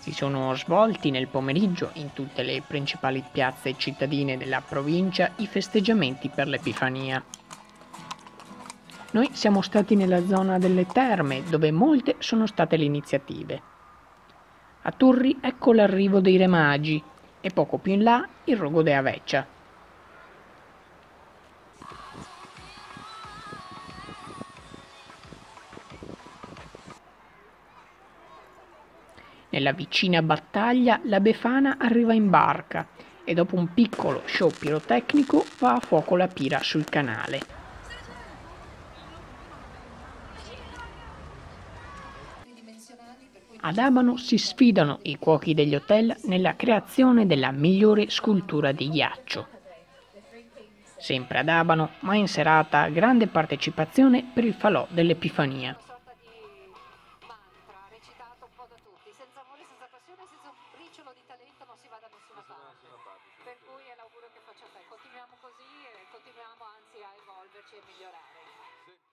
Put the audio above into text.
Si sono svolti nel pomeriggio in tutte le principali piazze cittadine della provincia i festeggiamenti per l'Epifania. Noi siamo stati nella zona delle terme, dove molte sono state le iniziative. A Turri ecco l'arrivo dei Re Magi e poco più in là il rogo della Veccia. Nella vicina battaglia la Befana arriva in barca e dopo un piccolo show pirotecnico va a fuoco la pira sul canale. Ad Abano si sfidano i cuochi degli hotel nella creazione della migliore scultura di ghiaccio. Sempre ad Abano, ma in serata, grande partecipazione per il falò dell'Epifania. Per cui è l'augurio che faccio a te. Continuiamo così e continuiamo anzi a evolverci e migliorare.